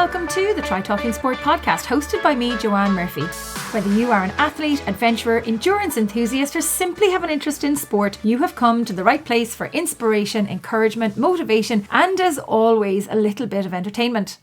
welcome to the Try Talking Sport podcast, hosted by me, Joanne Murphy. Whether you are an athlete, adventurer, endurance enthusiast, or simply have an interest in sport, you have come to the right place for inspiration, encouragement, motivation, and as always, a little bit of entertainment.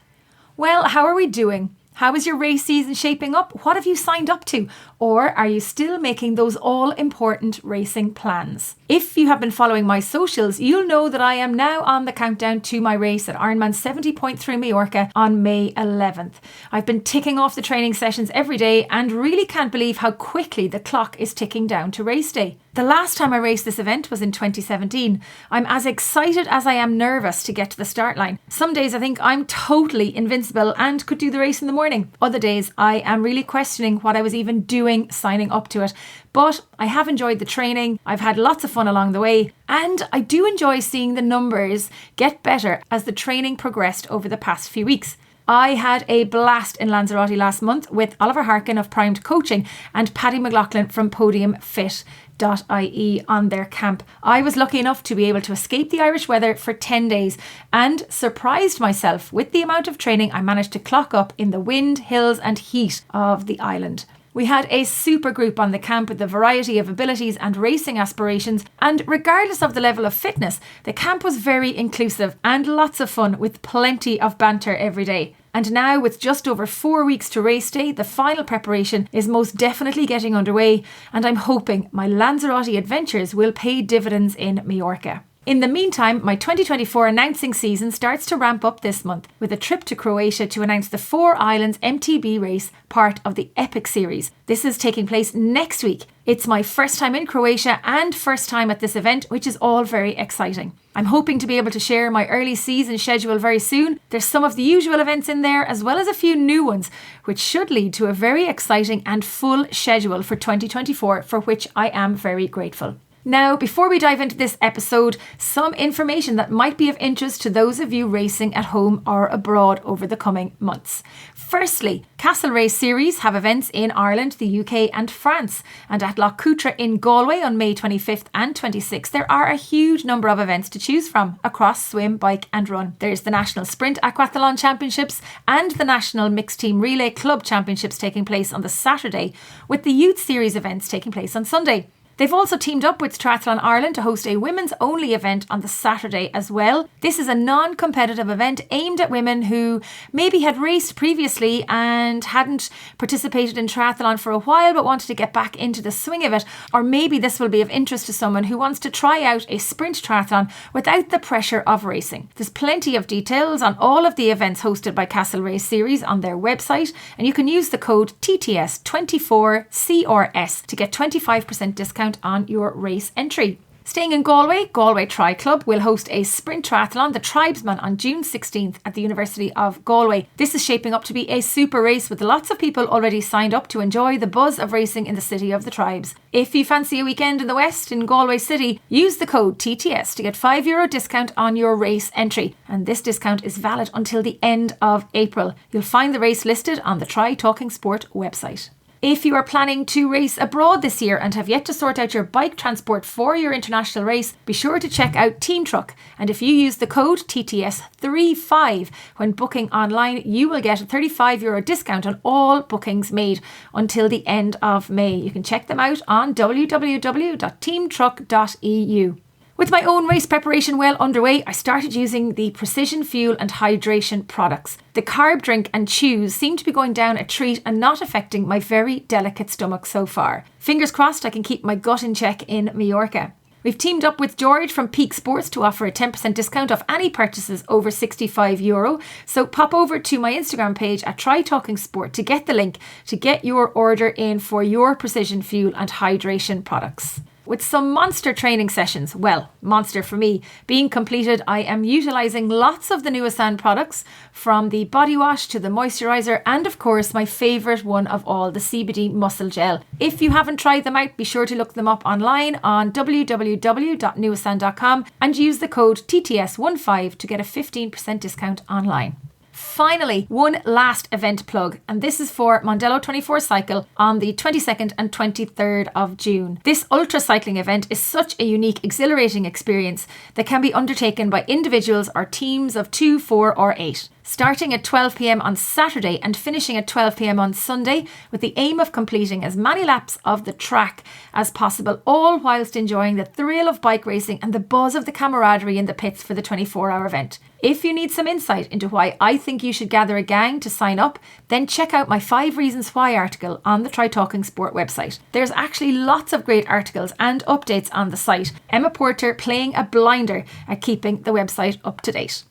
Well, how are we doing? How is your race season shaping up? What have you signed up to? Or are you still making those all-important racing plans? If you have been following my socials, you'll know that I am now on the countdown to my race at Ironman 70.3 Mallorca on May 11th. I've been ticking off the training sessions every day and really can't believe how quickly the clock is ticking down to race day. The last time I raced this event was in 2017. I'm as excited as I am nervous to get to the start line. Some days I think I'm totally invincible and could do the race in the morning. Other days I am really questioning what I was even doing signing up to it. But I have enjoyed the training. I've had lots of fun along the way. And I do enjoy seeing the numbers get better as the training progressed over the past few weeks. I had a blast in Lanzarote last month with Oliver Harkin of Primed Coaching and Paddy McLaughlin from PodiumFit.ie on their camp. I was lucky enough to be able to escape the Irish weather for 10 days and surprised myself with the amount of training I managed to clock up in the wind, hills and heat of the island. We had a super group on the camp with a variety of abilities and racing aspirations, and regardless of the level of fitness, the camp was very inclusive and lots of fun with plenty of banter every day. And now, with just over 4 weeks to race day, the final preparation is most definitely getting underway, and I'm hoping my Lanzarote adventures will pay dividends in Mallorca. In the meantime, my 2024 announcing season starts to ramp up this month with a trip to Croatia to announce the 4 Islands MTB race, part of the Epic series. This is taking place next week. It's my first time in Croatia and first time at this event, which is all very exciting. I'm hoping to be able to share my early season schedule very soon. There's some of the usual events in there, as well as a few new ones, which should lead to a very exciting and full schedule for 2024, for which I am very grateful. Now, before we dive into this episode, some information that might be of interest to those of you racing at home or abroad over the coming months. Firstly, Castle Race Series have events in Ireland, the UK and France. And at Lough Cutra in Galway on May 25th and 26th, there are a huge number of events to choose from across swim, bike and run. There's the National Sprint Aquathlon Championships and the National Mixed Team Relay Club Championships taking place on the Saturday, with the Youth Series events taking place on Sunday. They've also teamed up with Triathlon Ireland to host a women's only event on the Saturday as well. This is a non-competitive event aimed at women who maybe had raced previously and hadn't participated in triathlon for a while but wanted to get back into the swing of it. Or maybe this will be of interest to someone who wants to try out a sprint triathlon without the pressure of racing. There's plenty of details on all of the events hosted by Castle Race Series on their website, and you can use the code TTS24CRS to get 25% discount on your race entry. Staying in Galway, Galway Tri Club will host a sprint triathlon, the Tribesman, on June 16th at the University of Galway. This is shaping up to be a super race with lots of people already signed up to enjoy the buzz of racing in the city of the tribes. If you fancy a weekend in the West in Galway City, use the code TTS to get €5 discount on your race entry. And this discount is valid until the end of April. You'll find the race listed on the Try Talking Sport website. If you are planning to race abroad this year and have yet to sort out your bike transport for your international race, be sure to check out Team Truck. And if you use the code TTS35 when booking online, you will get a €35 discount on all bookings made until the end of May. You can check them out on www.teamtruck.eu. With my own race preparation well underway, I started using the Precision Fuel and Hydration products. The carb drink and chews seem to be going down a treat and not affecting my very delicate stomach so far. Fingers crossed I can keep my gut in check in Mallorca. We've teamed up with George from Peak Sports to offer a 10% discount off any purchases over €65. So pop over to my Instagram page at Try Talking Sport to get the link to get your order in for your Precision Fuel and Hydration products. With some monster training sessions, well, monster for me, being completed, I am utilising lots of the Nuasan products, from the body wash to the moisturiser and of course my favourite one of all, the CBD muscle gel. If you haven't tried them out, be sure to look them up online on www.nuasan.com and use the code TTS15 to get a 15% discount online. Finally, one last event plug, and this is for Mondello 24 Cycle on the 22nd and 23rd of June. This ultra cycling event is such a unique, exhilarating experience that can be undertaken by individuals or teams of 2, 4 or 8. starting at 12 p.m. on Saturday and finishing at 12 p.m. on Sunday, with the aim of completing as many laps of the track as possible, all whilst enjoying the thrill of bike racing and the buzz of the camaraderie in the pits for the 24-hour event. If you need some insight into why I think you should gather a gang to sign up, then check out my 5 Reasons Why article on the Try Talking Sport website. There's actually lots of great articles and updates on the site. Emma Porter playing a blinder at keeping the website up to date.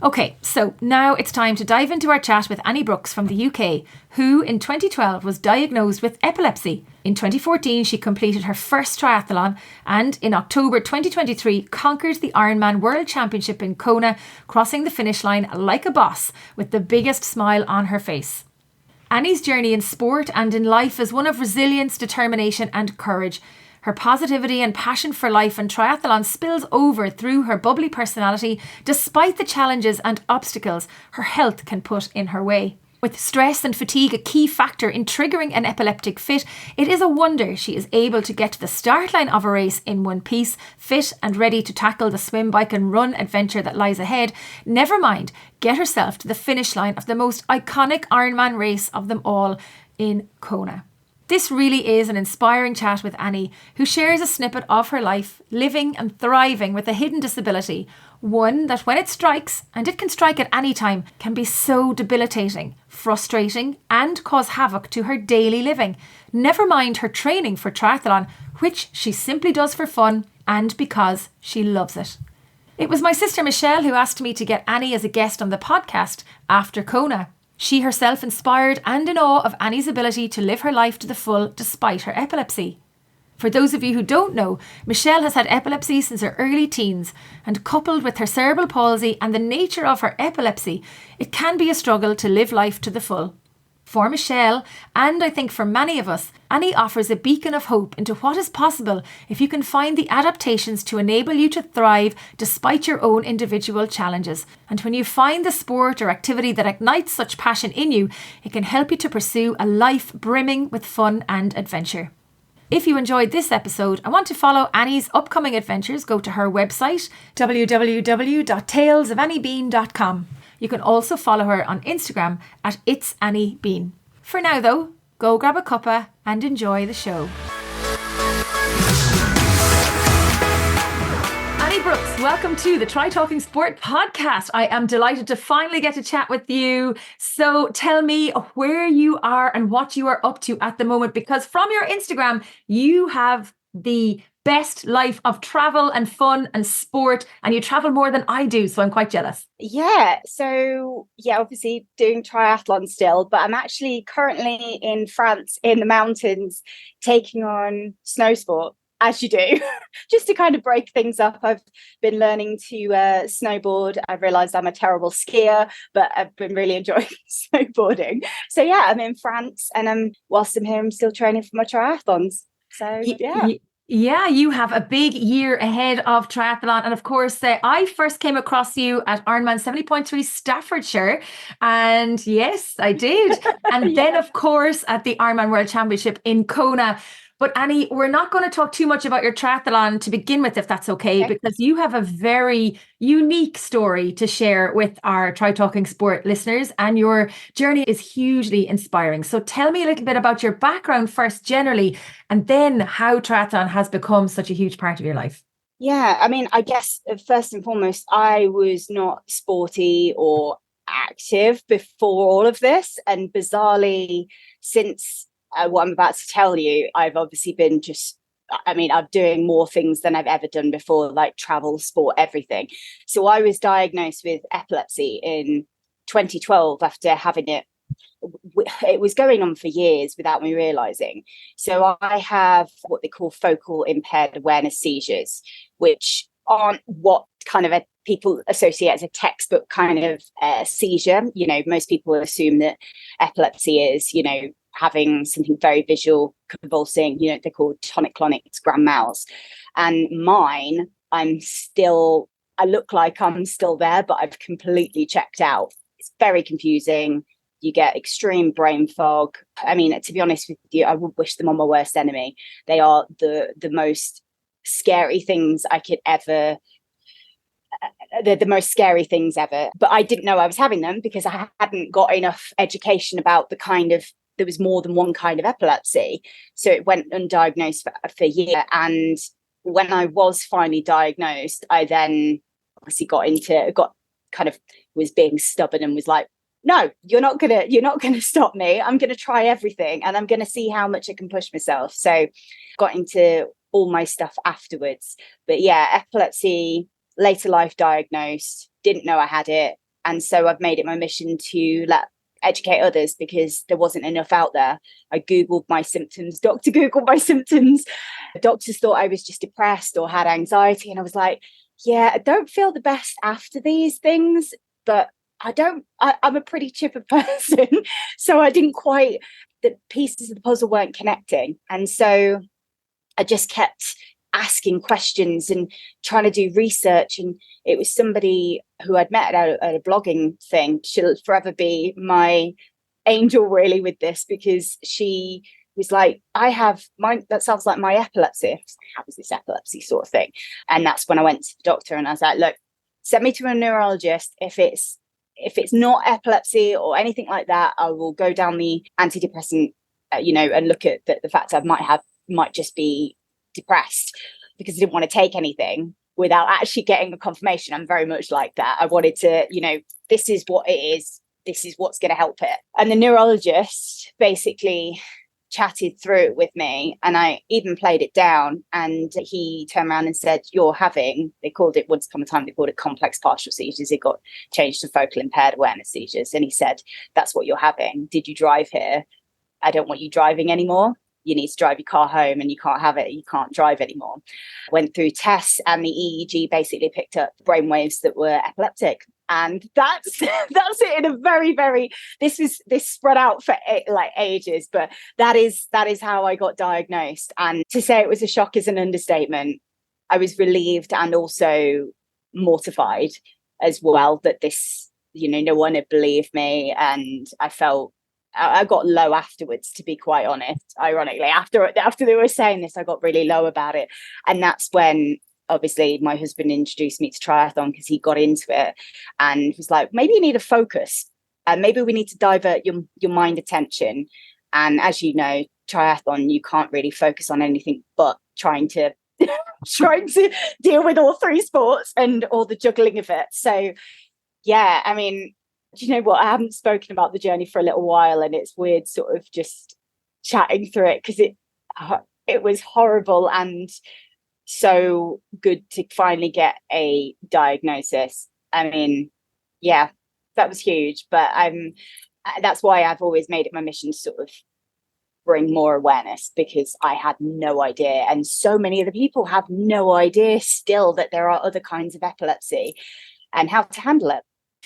Okay, so now it's time to dive into our chat with Annie Brooks from the UK, who in 2012 was diagnosed with epilepsy. In 2014, she completed her first triathlon and in October 2023 conquered the Ironman World Championship in Kona, crossing the finish line like a boss with the biggest smile on her face. Annie's journey in sport and in life is one of resilience, determination and courage. Her positivity and passion for life and triathlon spills over through her bubbly personality, despite the challenges and obstacles her health can put in her way. With stress and fatigue a key factor in triggering an epileptic fit, it is a wonder she is able to get to the start line of a race in one piece, fit and ready to tackle the swim, bike and run adventure that lies ahead. Never mind, get herself to the finish line of the most iconic Ironman race of them all in Kona. This really is an inspiring chat with Annie, who shares a snippet of her life, living and thriving with a hidden disability, one that when it strikes, and it can strike at any time, can be so debilitating, frustrating and cause havoc to her daily living. Never mind her training for triathlon, which she simply does for fun and because she loves it. It was my sister Michelle who asked me to get Annie as a guest on the podcast after Kona. She herself inspired and in awe of Annie's ability to live her life to the full despite her epilepsy. For those of you who don't know, Michelle has had epilepsy since her early teens, and coupled with her cerebral palsy and the nature of her epilepsy, it can be a struggle to live life to the full. For Michelle, and I think for many of us, Annie offers a beacon of hope into what is possible if you can find the adaptations to enable you to thrive despite your own individual challenges. And when you find the sport or activity that ignites such passion in you, it can help you to pursue a life brimming with fun and adventure. If you enjoyed this episode and want to follow Annie's upcoming adventures, go to her website, www.talesofAnnieBean.com. You can also follow her on Instagram at It's Annie Bean. For now though, go grab a cuppa and enjoy the show. Annie Brooks, welcome to the Try Talking Sport podcast. I am delighted to finally get to chat with you. So tell me where you are and what you are up to at the moment, because from your Instagram, you have the best life of travel and fun and sport, and you travel more than I do, so I'm quite jealous. Obviously doing triathlon still, but I'm actually currently in France in the mountains taking on snow sport, as you do, just to kind of break things up. I've been learning to snowboard. I've realised I'm a terrible skier, but I've been really enjoying snowboarding. So yeah, I'm in France, and whilst I'm here, I'm still training for my triathlons. So yeah. Yeah, you have a big year ahead of triathlon. And of course, I first came across you at Ironman 70.3 Staffordshire. And yes, I did. And then, of course, at the Ironman World Championship in Kona. But Annie, we're not going to talk too much about your triathlon to begin with, if that's okay, because you have a very unique story to share with our Try Talking Sport listeners, and your journey is hugely inspiring. So tell me a little bit about your background first, generally, and then how triathlon has become such a huge part of your life. Yeah, I mean, I guess first and foremost, I was not sporty or active before all of this. And bizarrely, since what I'm about to tell you, I've obviously been I'm doing more things than I've ever done before, like travel, sport, everything. So I was diagnosed with epilepsy in 2012 after having it. It was going on for years without me realizing. So I have what they call focal impaired awareness seizures, which aren't what kind of people associate as a textbook kind of seizure. You know, most people assume that epilepsy is, having something very visual, convulsing, they're called tonic-clonics, grand mals. And mine, I look like I'm still there, but I've completely checked out. It's very confusing. You get extreme brain fog. I mean, to be honest with you, I would wish them on my worst enemy. They are the most scary things I could ever they're the most scary things ever. But I didn't know I was having them because I hadn't got enough education about there was more than one kind of epilepsy. So it went undiagnosed for a year. And when I was finally diagnosed, I then obviously was being stubborn and was like, no, you're not gonna stop me. I'm gonna try everything and I'm gonna see how much I can push myself. So got into all my stuff afterwards. But yeah, epilepsy, later life diagnosed, didn't know I had it. And so I've made it my mission to educate others because there wasn't enough out there. I Googled my symptoms, Dr. Googled my symptoms. Doctors thought I was just depressed or had anxiety. And I was like, yeah, I don't feel the best after these things, but I'm a pretty chipper person. So the pieces of the puzzle weren't connecting. And so I just kept asking questions and trying to do research. And it was somebody who I'd met at a blogging thing. She'll forever be my angel really with this, because she was like, that sounds like my epilepsy. How was this epilepsy sort of thing? And that's when I went to the doctor and I was like, look, send me to a neurologist. If it's not epilepsy or anything like that, I will go down the antidepressant, and look at the fact I might just be depressed, because I didn't want to take anything without actually getting a confirmation. I'm very much like that. I wanted to, this is what it is. This is what's going to help it. And the neurologist basically chatted through it with me, and I even played it down, and he turned around and said, they called it, once upon a time they called it complex partial seizures. It got changed to focal impaired awareness seizures. And he said, that's what you're having. Did you drive here? I don't want you driving anymore. You need to drive your car home, and you can't have it. You can't drive anymore. Went through tests, and the EEG basically picked up brainwaves that were epileptic. And that's it in a very, very, this spread out for ages, but that is how I got diagnosed. And to say it was a shock is an understatement. I was relieved and also mortified as well that this, no one had believed me. And I got low afterwards, to be quite honest. Ironically, after they were saying this, I got really low about it. And that's when obviously my husband introduced me to triathlon, because he got into it and was like, maybe you need a focus, and maybe we need to divert your mind attention. And as you know, triathlon, you can't really focus on anything but trying to deal with all three sports and all the juggling of it. So yeah, I mean, do you know what? I haven't spoken about the journey for a little while, and it's weird sort of just chatting through it, because it was horrible and so good to finally get a diagnosis. I mean, yeah, that was huge. But that's why I've always made it my mission to sort of bring more awareness, because I had no idea. And so many of the people have no idea still that there are other kinds of epilepsy and how to handle it.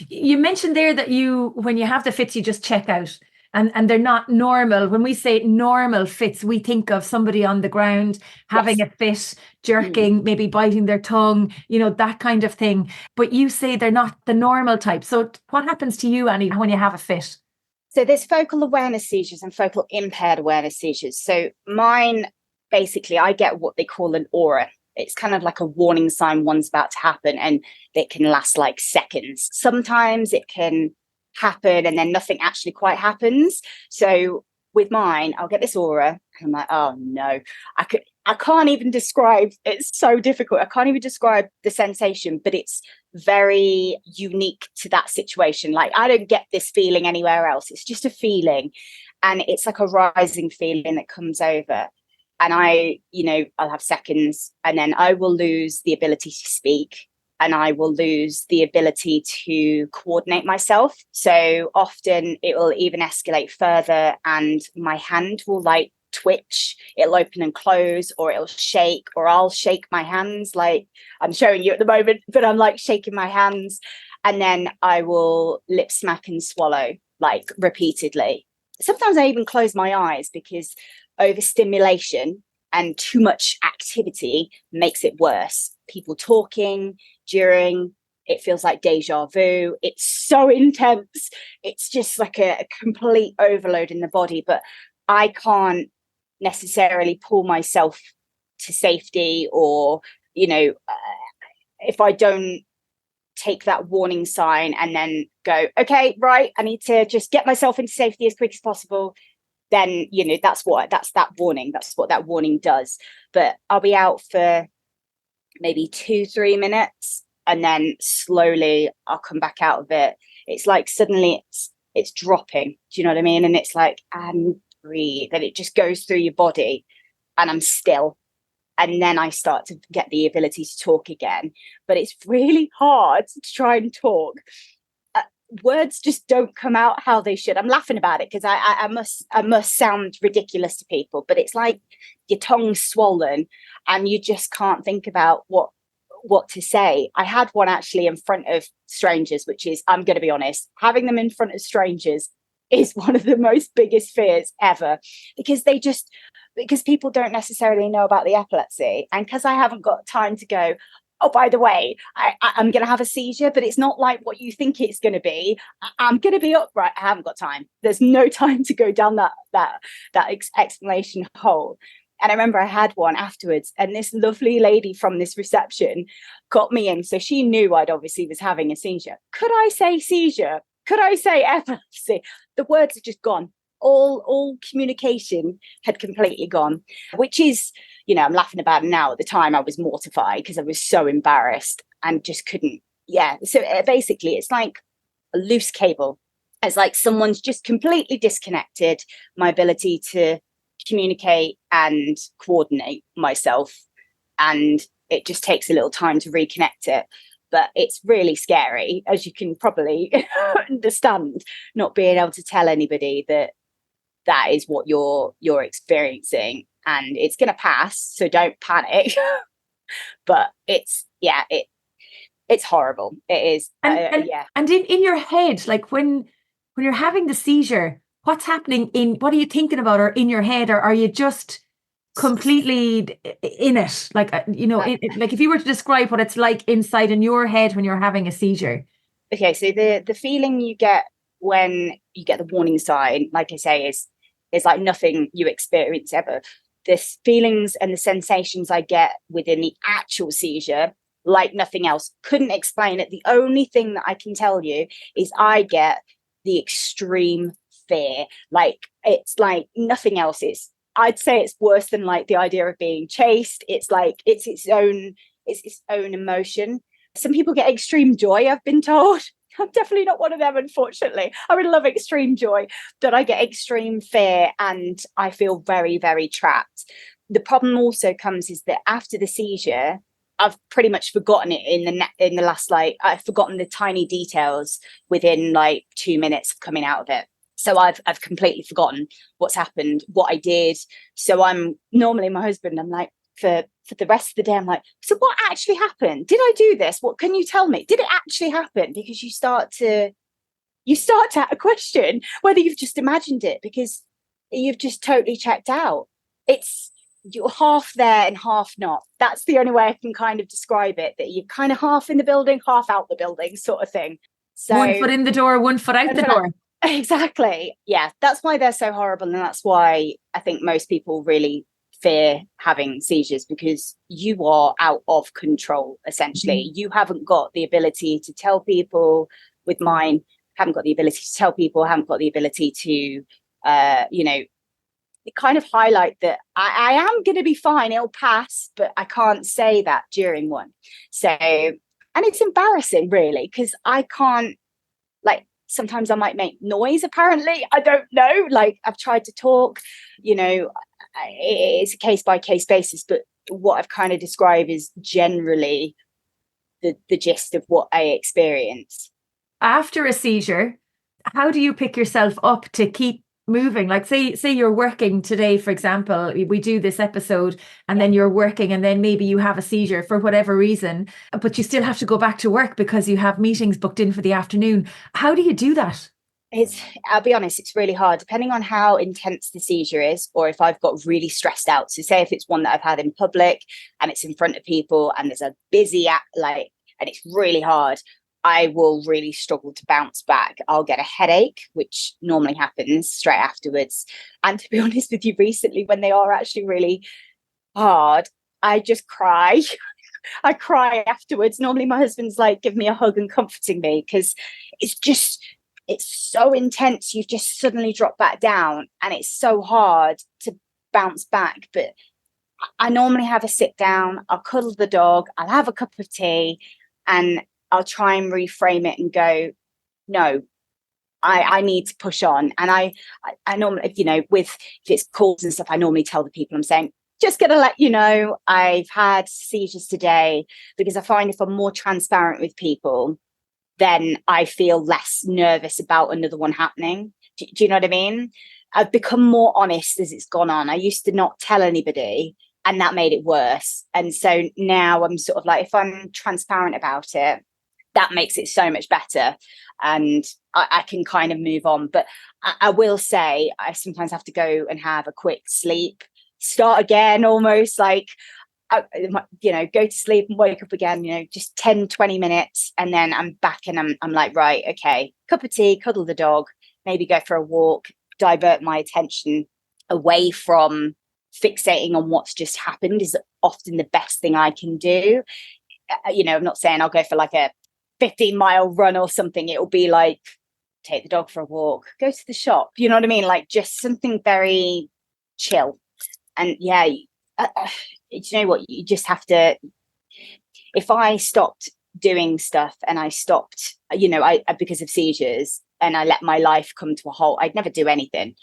You mentioned there that when you have the fits, you just check out. And they're not normal. When we say normal fits, we think of somebody on the ground having a fit, jerking, maybe biting their tongue, that kind of thing. But you say they're not the normal type. So what happens to you, Annie, when you have a fit? So there's focal awareness seizures and focal impaired awareness seizures. So mine, basically, I get what they call an aura. It's kind of like a warning sign one's about to happen, and it can last like seconds. Sometimes it can happen and then nothing actually quite happens. So with mine, I'll get this aura and I'm like, oh no, I can't even describe, it's so difficult. I can't even describe the sensation, but it's very unique to that situation. Like, I don't get this feeling anywhere else. It's just a feeling, and it's like a rising feeling that comes over. And I'll have seconds, and then I will lose the ability to speak, and I will lose the ability to coordinate myself. So often it will even escalate further, and my hand will like twitch. It'll open and close, or it'll shake, or I'll shake my hands like I'm showing you at the moment, but I'm like shaking my hands. And then I will lip smack and swallow like repeatedly. Sometimes I even close my eyes, because overstimulation and too much activity makes it worse. People talking during, it feels like deja vu. It's so intense. It's just like a complete overload in the body, but I can't necessarily pull myself to safety, or, if I don't take that warning sign and then go, okay, right, I need to just get myself into safety as quick as possible, then, you know, that's that warning. That's what that warning does. But I'll be out for maybe 2-3 minutes, and then slowly I'll come back out of it. It's like suddenly it's dropping. Do you know what I mean? And it's like, and breathe. And it just goes through your body, and I'm still. And then I start to get the ability to talk again. But it's really hard to try and talk. Words just don't come out how they should. I'm laughing about it because I must sound ridiculous to people, but it's like your tongue's swollen and you just can't think about what to say. I had one actually in front of strangers, which is, I'm going to be honest, having them in front of strangers is one of the most biggest fears ever, because people don't necessarily know about the epilepsy, and because I haven't got time to go, oh, by the way, I'm going to have a seizure, but it's not like what you think it's going to be. I'm going to be upright. I haven't got time. There's no time to go down that explanation hole. And I remember I had one afterwards, and this lovely lady from this reception got me in. So she knew I'd obviously was having a seizure. Could I say seizure? Could I say epilepsy? The words had just gone. All communication had completely gone, which is, you know, I'm laughing about it now. At the time, I was mortified because I was so embarrassed and just couldn't. Yeah. So basically, it's like a loose cable. It's like someone's just completely disconnected my ability to communicate and coordinate myself. And it just takes a little time to reconnect it. But it's really scary, as you can probably understand, not being able to tell anybody that is what you're experiencing, and it's going to pass, so don't panic. But it's horrible. It is. And in your head, like when you're having the seizure, what's happening what are you thinking about, or in your head, or are you just completely in it? Like, like if you were to describe what it's like inside in your head when you're having a seizure. Okay, so the feeling you get when you get the warning sign, like I say, is like nothing you experience ever. The feelings and the sensations I get within the actual seizure, like nothing else. Couldn't explain it. The only thing that I can tell you is I get the extreme fear. Like, it's like nothing else is. I'd say it's worse than like the idea of being chased. It's like it's its own emotion. Some people get extreme joy, I've been told. I'm definitely not one of them, unfortunately. I would love extreme joy, but I get extreme fear and I feel very, very trapped. The problem also comes is that after the seizure, I've pretty much forgotten it in the last, like, I've forgotten the tiny details within like 2 minutes of coming out of it. So I've completely forgotten what's happened, what I did. So I'm normally my husband, I'm like, for the rest of the day, I'm like, so what actually happened? Did I do this? What can you tell me? Did it actually happen? Because you start to question whether you've just imagined it, because you've just totally checked out. You're half there and half not. That's the only way I can kind of describe it, that you're kind of half in the building, half out the building sort of thing. So 1 foot in the door, 1 foot out the door. Exactly. Yeah, that's why they're so horrible. And that's why I think most people really fear having seizures, because you are out of control, essentially. You haven't got the ability to tell people. With mine, haven't got the ability to tell people, haven't got the ability to kind of highlight that I am going to be fine, it'll pass, but I can't say that during one. So, and it's embarrassing really, because I can't, like, sometimes I might make noise, apparently. I don't know. Like, I've tried to talk, it's a case by case basis, but what I've kind of described is generally the gist of what I experience. After a seizure, how do you pick yourself up to keep moving? Like, say you're working today, for example, we do this episode, and then you're working, and then maybe you have a seizure for whatever reason, but you still have to go back to work because you have meetings booked in for the afternoon. How do you do that? I'll be honest, it's really hard, depending on how intense the seizure is, or if I've got really stressed out. So say if it's one that I've had in public and it's in front of people and there's a busy and it's really hard, I will really struggle to bounce back. I'll get a headache, which normally happens straight afterwards. And to be honest with you, recently, when they are actually really hard, I just cry. I cry afterwards. Normally my husband's like giving me a hug and comforting me, because it's so intense. You've just suddenly dropped back down and it's so hard to bounce back. But I normally have a sit down, I'll cuddle the dog, I'll have a cup of tea, and I'll try and reframe it and go, no, I need to push on. And I normally, with if it's calls and stuff, I normally tell the people, I'm saying, just going to let you know, I've had seizures today, because I find if I'm more transparent with people, then I feel less nervous about another one happening. Do you know what I mean? I've become more honest as it's gone on. I used to not tell anybody, and that made it worse. And so now I'm sort of like, if I'm transparent about it, that makes it so much better. And I can kind of move on. But I will say, I sometimes have to go and have a quick sleep, start again, almost like, go to sleep and wake up again, just 10-20 minutes, and then I'm back, and I'm like, right, okay, cup of tea, cuddle the dog, maybe go for a walk, divert my attention away from fixating on what's just happened is often the best thing I can do. I'm not saying I'll go for like a 15-mile run or something. It'll be like, take the dog for a walk, go to the shop, you know what I mean, like just something very chill. And yeah, you know what, you just have to, if I stopped doing stuff and I stopped, I because of seizures, and I let my life come to a halt, I'd never do anything.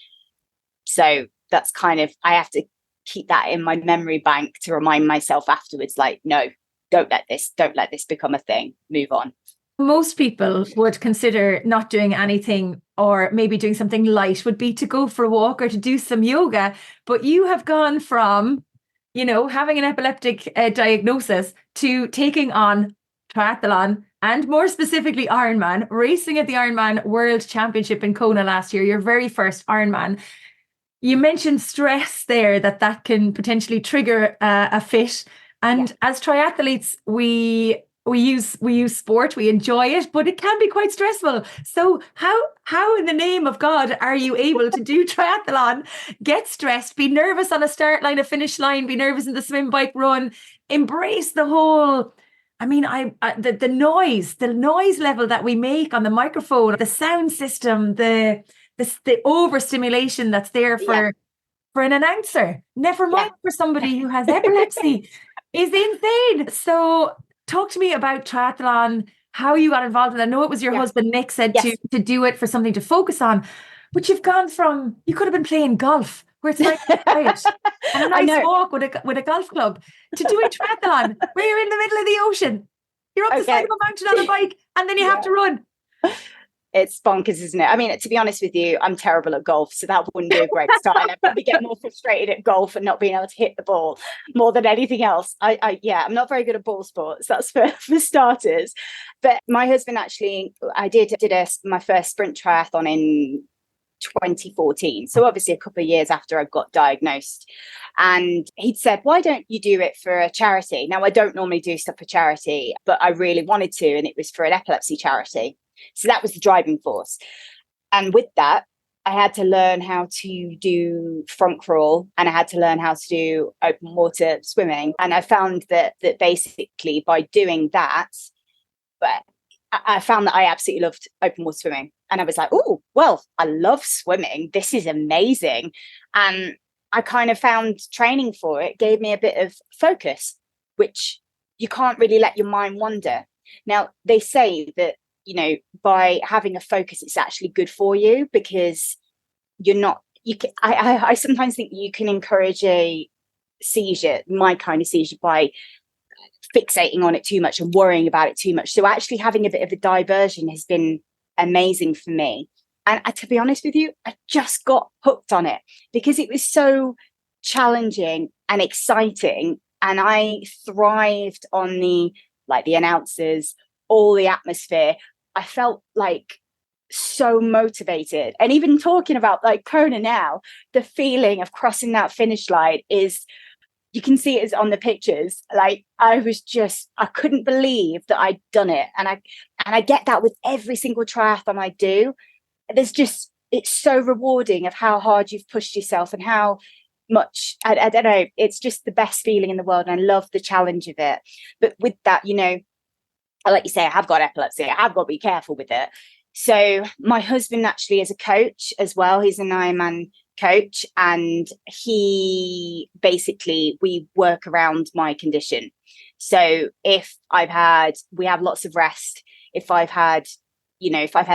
So that's kind of, I have to keep that in my memory bank to remind myself afterwards, like, no, don't let this become a thing, move on. Most people would consider not doing anything, or maybe doing something light would be to go for a walk or to do some yoga. But you have gone from, having an epileptic diagnosis to taking on triathlon, and more specifically Ironman, racing at the Ironman World Championship in Kona last year, your very first Ironman. You mentioned stress there, that can potentially trigger a fit. And as triathletes, we use sport, we enjoy it, but it can be quite stressful. So how in the name of God are you able to do triathlon, get stressed, be nervous on a start line, a finish line, be nervous in the swim, bike, run, embrace the whole, the noise level that we make on the microphone, the sound system, the overstimulation that's there for an announcer, never mind for somebody who has epilepsy, is insane. So talk to me about triathlon, how you got involved. And I know it was your husband, Nick, said to do it for something to focus on. But you've gone from, you could have been playing golf, where it's nice and quiet, and a nice walk with a golf club, to doing triathlon, where you're in the middle of the ocean. You're up the side of a mountain on a bike, and then you have to run. It's bonkers, isn't it? I mean, to be honest with you, I'm terrible at golf, so that wouldn't be a great start. And I'd probably get more frustrated at golf and not being able to hit the ball more than anything else. I'm not very good at ball sports. That's for starters. But my husband actually, I did my first sprint triathlon in 2014. So obviously a couple of years after I got diagnosed. And he'd said, why don't you do it for a charity? Now, I don't normally do stuff for charity, but I really wanted to, and it was for an epilepsy charity. So that was the driving force. And with that, I had to learn how to do front crawl, and I had to learn how to do open water swimming. And I found that basically by doing that, but I found that I absolutely loved open water swimming. And I was like, oh, well, I love swimming. This is amazing. And I kind of found training for it gave me a bit of focus, which you can't really let your mind wander. Now, they say that, by having a focus, it's actually good for you, because I sometimes think you can encourage a seizure, my kind of seizure, by fixating on it too much and worrying about it too much. So actually having a bit of a diversion has been amazing for me. And to be honest with you, I just got hooked on it because it was so challenging and exciting. And I thrived on the announcers, all the atmosphere. I felt like so motivated. And even talking about Kona now, the feeling of crossing that finish line is, you can see it on the pictures. I couldn't believe that I'd done it. And I get that with every single triathlon I do. It's so rewarding of how hard you've pushed yourself and how much. I don't know, it's just the best feeling in the world, and I love the challenge of it. But with that, you know, like you say, I have got epilepsy, I have got to be careful with it. So my husband actually is a coach as well. He's an Ironman coach, and he basically, we work around my condition. So if we have lots of rest. If I've had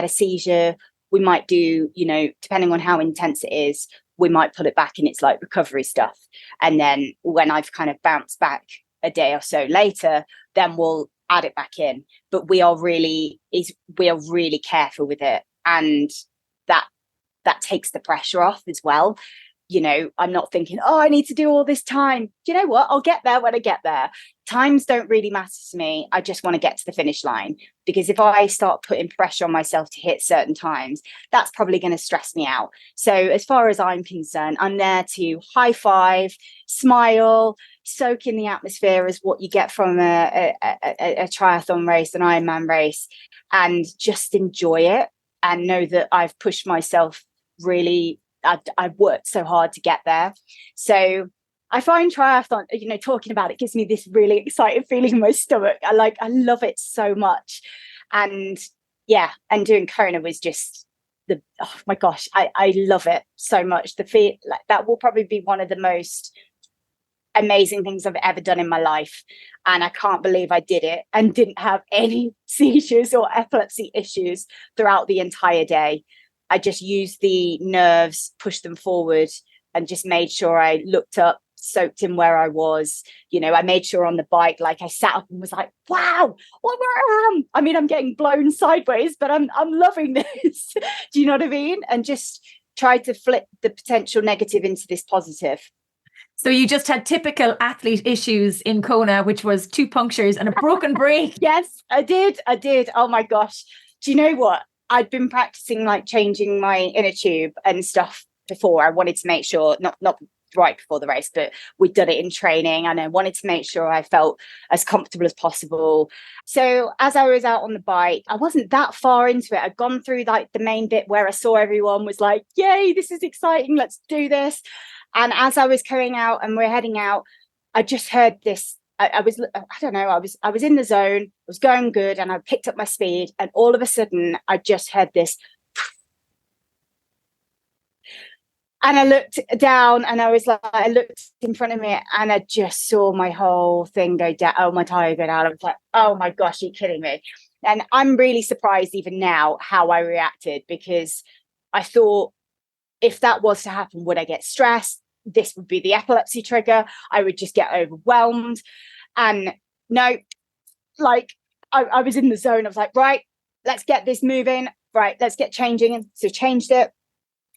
a seizure, we might do, you know, depending on how intense it is, we might put it back, and it's like recovery stuff. And then when I've kind of bounced back a day or so later, then we'll add it back in. But we are really careful with it, and that takes the pressure off as well. You know, I'm not thinking, oh, I need to do all this time. Do you know what? I'll get there when I get there. Times don't really matter to me. I just want to get to the finish line, because if I start putting pressure on myself to hit certain times, that's probably going to stress me out. So as far as I'm concerned, I'm there to high five, smile, soak in the atmosphere as what you get from a triathlon race, an Ironman race, and just enjoy it and know that I've pushed myself really. I've worked so hard to get there. So I find triathlon, you know, talking about it gives me this really excited feeling in my stomach. I love it so much. And yeah, and doing Kona was just oh my gosh, I love it so much. The feel like that will probably be one of the most amazing things I've ever done in my life. And I can't believe I did it and didn't have any seizures or epilepsy issues throughout the entire day. I just used the nerves, pushed them forward, and just made sure I looked up, soaked in where I was. You know, I made sure on the bike, like I sat up and was like, wow, what where I am. I mean, I'm getting blown sideways, but I'm loving this. Do you know what I mean? And just try to flip the potential negative into this positive. So you just had typical athlete issues in Kona, which was 2 punctures and a broken brake. Yes, I did. Oh my gosh. Do you know what? I'd been practicing like changing my inner tube and stuff before. I wanted to make sure, not right before the race, but we'd done it in training, and I wanted to make sure I felt as comfortable as possible. So as I was out on the bike, I wasn't that far into it. I'd gone through like the main bit where I saw everyone was like, yay, this is exciting, let's do this. And as I was coming out and we're heading out, I just heard this. I was in the zone, I was going good, and I picked up my speed, and all of a sudden I just heard this. And I looked down, and I looked in front of me, and I just saw my whole thing go down. Oh, my tire go down. I was like, oh my gosh, you're kidding me. And I'm really surprised even now how I reacted, because I thought, if that was to happen, would I get stressed? This would be the epilepsy trigger. I would just get overwhelmed. And no, like I was in the zone. I was like, right, let's get this moving. Right, let's get changing. And so changed it.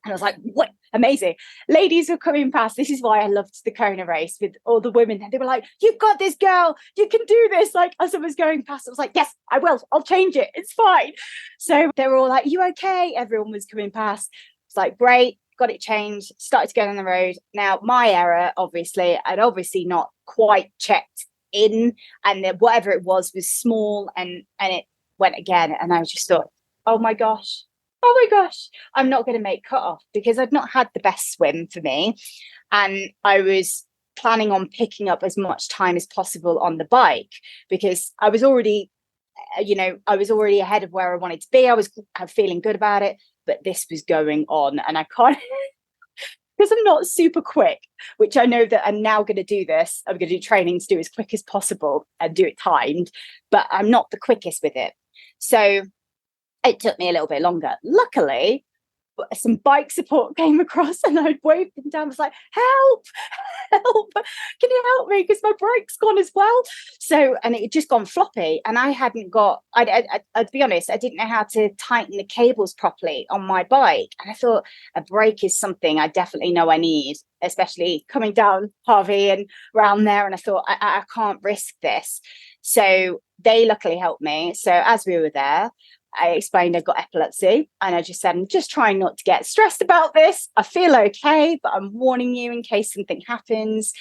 And I was like, what? Amazing. Ladies were coming past. This is why I loved the Kona race with all the women. They were like, you've got this, girl. You can do this. Like, as I was going past, I was like, yes, I will. I'll change it. It's fine. So they were all like, you okay? Everyone was coming past. It's like, great. Got it changed. Started to go down the road. Now, my error, obviously, I'd obviously not quite checked in. And then whatever it was small, and it went again. And I just thought, oh my gosh, I'm not going to make cutoff, because I'd not had the best swim for me. And I was planning on picking up as much time as possible on the bike, because I was already ahead of where I wanted to be. I was feeling good about it, but this was going on, and I can't, because I'm not super quick, which I know that I'm now going to do this. I'm going to do training to do as quick as possible and do it timed, but I'm not the quickest with it. So it took me a little bit longer. Luckily, some bike support came across, and I waved them down. I was like, help, can you help me? Because my brake's gone as well. So, and it had just gone floppy, and I hadn't got, I'd be honest, I didn't know how to tighten the cables properly on my bike. And I thought a brake is something I definitely know I need, especially coming down Harvey and around there. And I thought, I can't risk this. So they luckily helped me. So as we were there, I explained I've got epilepsy, and I just said, I'm just trying not to get stressed about this. I feel okay, but I'm warning you in case something happens.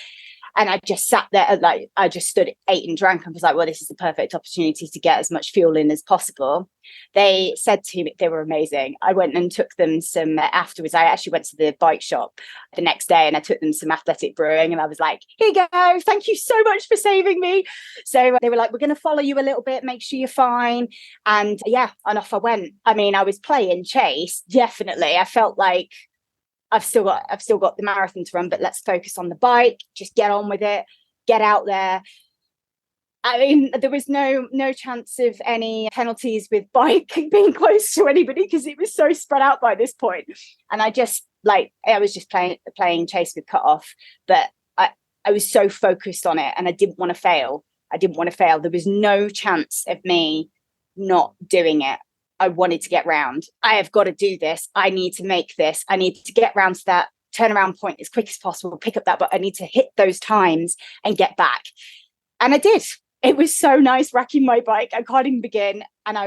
And I just sat there, like I just stood, ate and drank, and was like, well, this is the perfect opportunity to get as much fuel in as possible. They said to me, they were amazing. I went and took them some afterwards. I actually went to the bike shop the next day and I took them some Athletic Brewing, and I was like, here you go, thank you so much for saving me. So they were like, we're going to follow you a little bit, make sure you're fine. And yeah, and off I went. I mean, I was playing chase, definitely. I felt like I've still got the marathon to run, but let's focus on the bike, just get on with it, get out there. I mean, there was no chance of any penalties with bike being close to anybody because it was so spread out by this point. And I was just playing chase with cut off, but I was so focused on it and I didn't want to fail. There was no chance of me not doing it. I wanted to get round. I have got to do this. I need to make this. I need to get round to that turnaround point as quick as possible, pick up that, but I need to hit those times and get back. And I did. It was so nice racking my bike. I can't even begin. And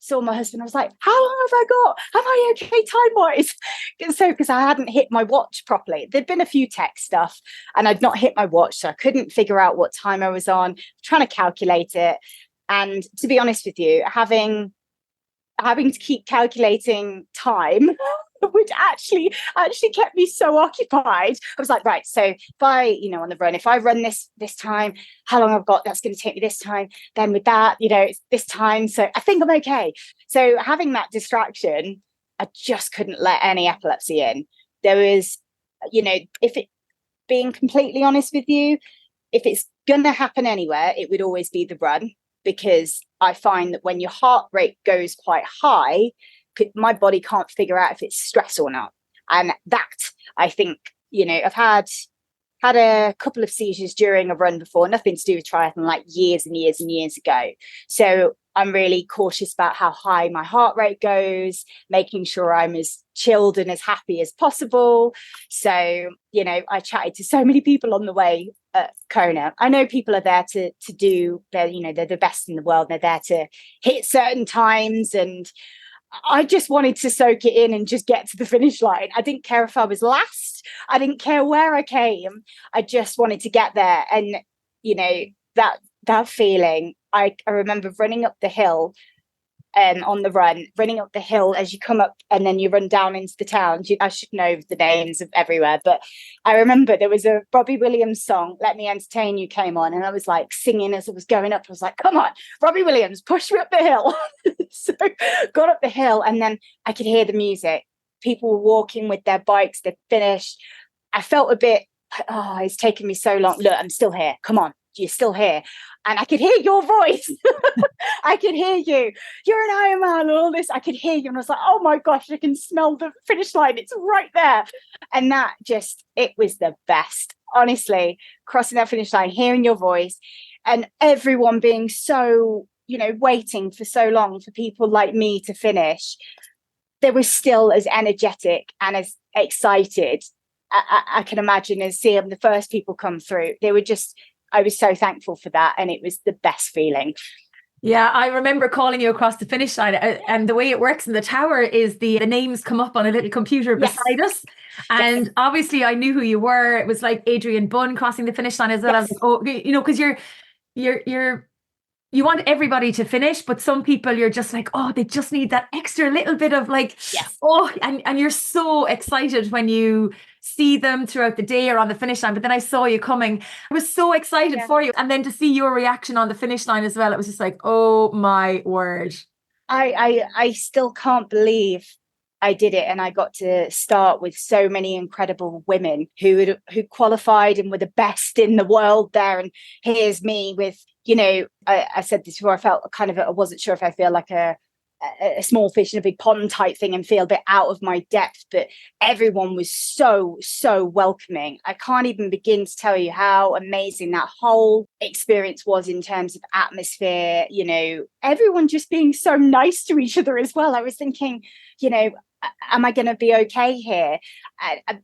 saw my husband. I was like, how long have I got? Am I okay time-wise? Because I hadn't hit my watch properly. There'd been a few tech stuff and I'd not hit my watch. So I couldn't figure out what time I was on, trying to calculate it. And to be honest with you, having to keep calculating time which actually kept me so occupied. I was like, right, so if I, on the run, if I run this time, how long I've got, that's going to take me this time. Then with that, it's this time. So I think I'm okay. So having that distraction, I just couldn't let any epilepsy in. There was, being completely honest with you, if it's going to happen anywhere, it would always be the run, because I find that when your heart rate goes quite high, my body can't figure out if it's stress or not. And that, I think, I've had a couple of seizures during a run before, nothing to do with triathlon, like years and years and years ago. So I'm really cautious about how high my heart rate goes, making sure I'm as chilled and as happy as possible. So, I chatted to so many people on the way at Kona. I know people are there to do, they're the best in the world. They're there to hit certain times, and I just wanted to soak it in and just get to the finish line. I didn't care if I was last. I didn't care where I came. I just wanted to get there. And, that feeling, I remember running up the hill on the run, running up the hill as you come up and then you run down into the town. I should know the names of everywhere, but I remember there was a Robbie Williams song, Let Me Entertain You, came on, and I was like singing as I was going up. I was like, come on, Robbie Williams, push me up the hill. So got up the hill and then I could hear the music. People were walking with their bikes, they'd finished. I felt a bit, it's taken me so long. Look, I'm still here. Come on, you're still here. And I could hear your voice. I could hear you. You're an Ironman and all this. I could hear you. And I was like, oh my gosh, I can smell the finish line. It's right there. And that it was the best. Honestly, crossing that finish line, hearing your voice, and everyone being so, waiting for so long for people like me to finish. They were still as energetic and as excited, I can imagine, as seeing the first people come through. I was so thankful for that. And it was the best feeling. Yeah, I remember calling you across the finish line, and the way it works in the tower is the names come up on a little computer beside us. And obviously I knew who you were. It was like Adrian Bunn crossing the finish line as well. Yes. I was like, because you want everybody to finish, but some people you're just like, they just need that extra little bit of and you're so excited when you see them throughout the day or on the finish line. But then I saw you coming. I was so excited for you. And then to see your reaction on the finish line as well, it was just like, oh my word. I still can't believe I did it. And I got to start with so many incredible women who qualified and were the best in the world there. And here's me with, I said this before, I felt I wasn't sure if I feel like a small fish in a big pond type thing and feel a bit out of my depth, but everyone was so, so welcoming. I can't even begin to tell you how amazing that whole experience was in terms of atmosphere, everyone just being so nice to each other as well. I was thinking, am I going to be okay here?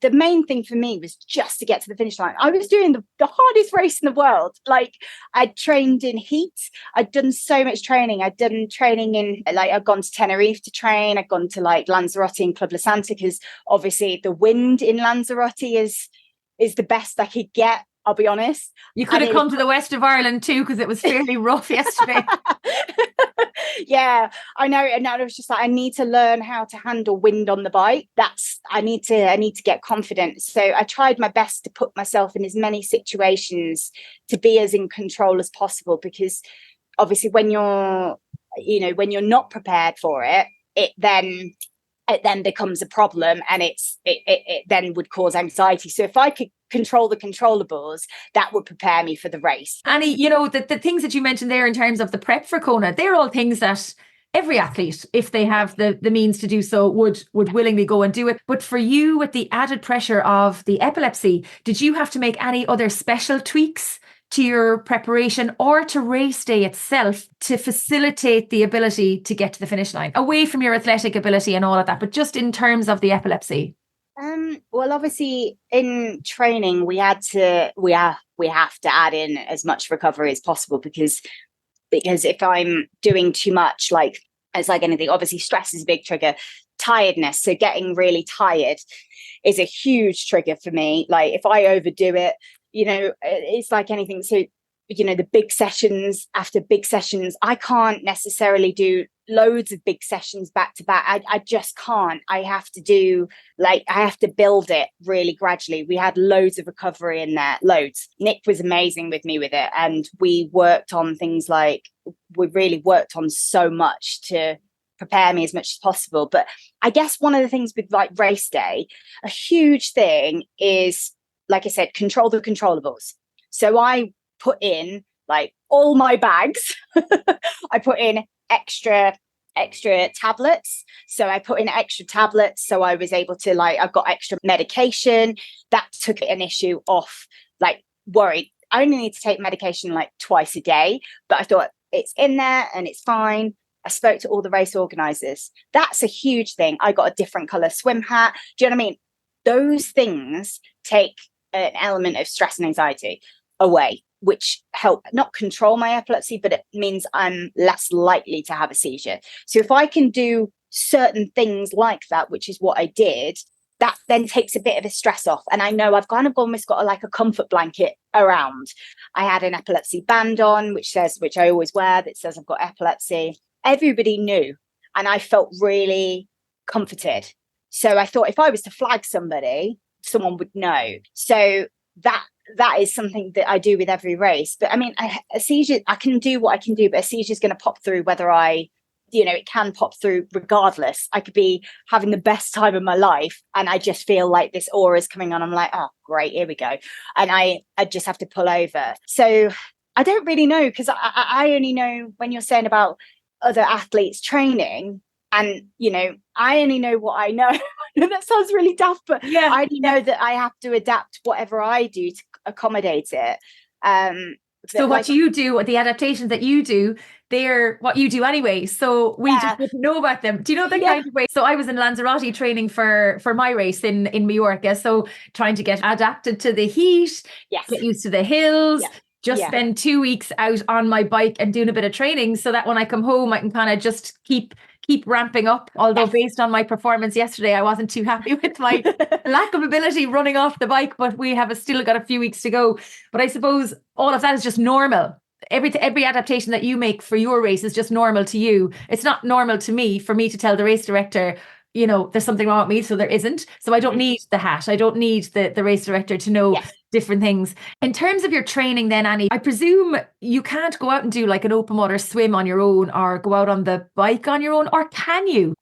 The main thing for me was just to get to the finish line. I was doing the hardest race in the world. Like, I'd trained in heat. I'd done so much training. I'd done training in, I'd gone to Tenerife to train. I'd gone to Lanzarote and Club La Santa, because obviously the wind in Lanzarote is the best I could get. I'll be honest. You could have come to the west of Ireland too, because it was fairly rough yesterday. Yeah, I know. And I was just like, I need to learn how to handle wind on the bike. I need to get confident. So I tried my best to put myself in as many situations to be as in control as possible, because obviously when you're not prepared for it, it then becomes a problem, and it then would cause anxiety. So if I could control the controllables, that would prepare me for the race. Annie, the things that you mentioned there in terms of the prep for Kona, they're all things that every athlete, if they have the means to do so, would willingly go and do it. But for you, with the added pressure of the epilepsy, did you have to make any other special tweaks to your preparation or to race day itself to facilitate the ability to get to the finish line, away from your athletic ability and all of that, but just in terms of the epilepsy? Well, obviously in training we have to add in as much recovery as possible, because if I'm doing too much, like it's like anything, obviously stress is a big trigger. Tiredness, so getting really tired is a huge trigger for me. Like if I overdo it, it's like anything. So the big sessions after big sessions, I can't necessarily do loads of big sessions back to back. I just can't. I have to build it really gradually. We had loads of recovery in there, loads. Nick was amazing with me with it, and we worked on things like, we really worked on so much to prepare me as much as possible. But I guess one of the things with like race day, a huge thing is, like I said, control the controllables. So I put in like all my bags. I put in extra tablets. So I put in extra tablets. So I was able to, like, I've got extra medication. That took an issue off, like, worry. I only need to take medication like twice a day, but I thought it's in there and it's fine. I spoke to all the race organizers. That's a huge thing. I got a different color swim hat. Do you know what I mean? Those things take an element of stress and anxiety away, which help not control my epilepsy, but it means I'm less likely to have a seizure. So if I can do certain things like that, which is what I did, that then takes a bit of a stress off. And I know I've kind of almost got a comfort blanket around. I had an epilepsy band on, which I always wear, that says I've got epilepsy. Everybody knew, and I felt really comforted. So I thought if I was to flag somebody, someone would know. So that is something that I do with every race. But I mean, a seizure, I can do what I can do, but a seizure is going to pop through whether it can pop through regardless. I could be having the best time of my life and I just feel like this aura is coming on. I'm like, oh, great, here we go. And I just have to pull over. So I don't really know, because I only know when you're saying about other athletes training, and I only know what I know. That sounds really daft, but yeah, I only know that I have to adapt whatever I do to accommodate it. So what you do, the adaptations that you do, they're what you do anyway. So we just didn't know about them. Do you know that kind of way? So I was in Lanzarote training for my race in Majorca. So trying to get adapted to the heat, get used to the hills, just spend 2 weeks out on my bike and doing a bit of training, so that when I come home, I can kind of just keep ramping up. Although based on my performance yesterday, I wasn't too happy with my lack of ability running off the bike, but we have still got a few weeks to go. But I suppose all of that is just normal. Every adaptation that you make for your race is just normal to you. It's not normal to me for me to tell the race director, there's something wrong with me, so there isn't. So I don't need the hat. I don't need the race director to know different things. In terms of your training then, Annie, I presume you can't go out and do like an open water swim on your own or go out on the bike on your own, or can you?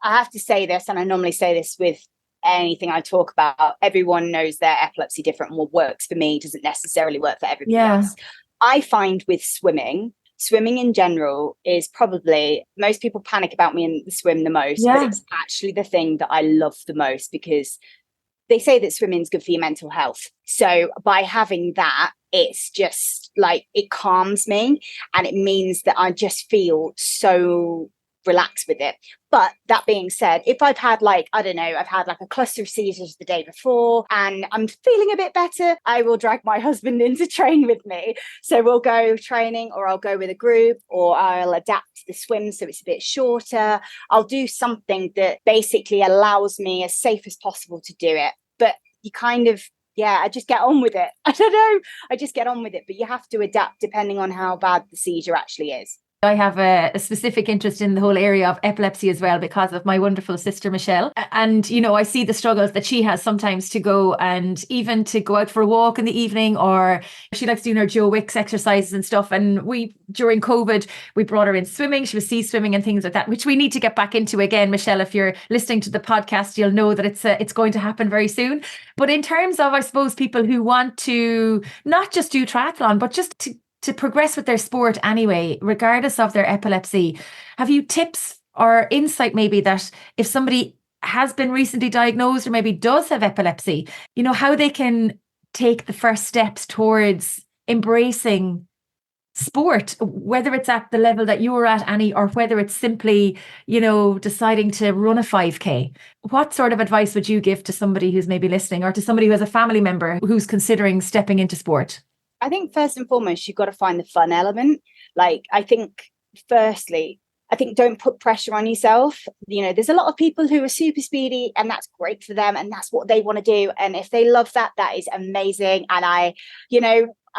I have to say this, and I normally say this with anything I talk about. Everyone knows their epilepsy different, and what works for me doesn't necessarily work for everybody else. I find with swimming in general is probably, most people panic about me in the swim the most, but it's actually the thing that I love the most, because they say that swimming is good for your mental health. So by having that, it's just like, it calms me, and it means that I just feel so relaxed with it. But that being said, if I've had I've had a cluster of seizures the day before and I'm feeling a bit better, I will drag my husband in to train with me. So we'll go training, or I'll go with a group, or I'll adapt the swim so it's a bit shorter. I'll do something that basically allows me as safe as possible to do it. But you kind of Yeah, I just get on with it. I don't know. I just get on with it. But you have to adapt depending on how bad the seizure actually is. I have a specific interest in the whole area of epilepsy as well because of my wonderful sister, Michelle. And, you know, I see the struggles that she has sometimes to go and even to go out for a walk in the evening, or she likes doing her Joe Wicks exercises and stuff. And during COVID, we brought her in swimming. She was sea swimming and things like that, which we need to get back into again. Michelle, if you're listening to the podcast, you'll know that it's going to happen very soon. But in terms of, I suppose, people who want to not just do triathlon, but just to progress with their sport anyway, regardless of their epilepsy, have you tips or insight maybe that if somebody has been recently diagnosed or maybe does have epilepsy, you know, how they can take the first steps towards embracing sport, whether it's at the level that you're at, Annie, or whether it's simply, you know, deciding to run a 5K? What sort of advice would you give to somebody who's maybe listening, or to somebody who has a family member who's considering stepping into sport? I think first and foremost, you've got to find the fun element. Like, I think firstly, I think don't put pressure on yourself. You know, there's a lot of people who are super speedy and that's great for them and that's what they want to do. And if they love that, that is amazing. And I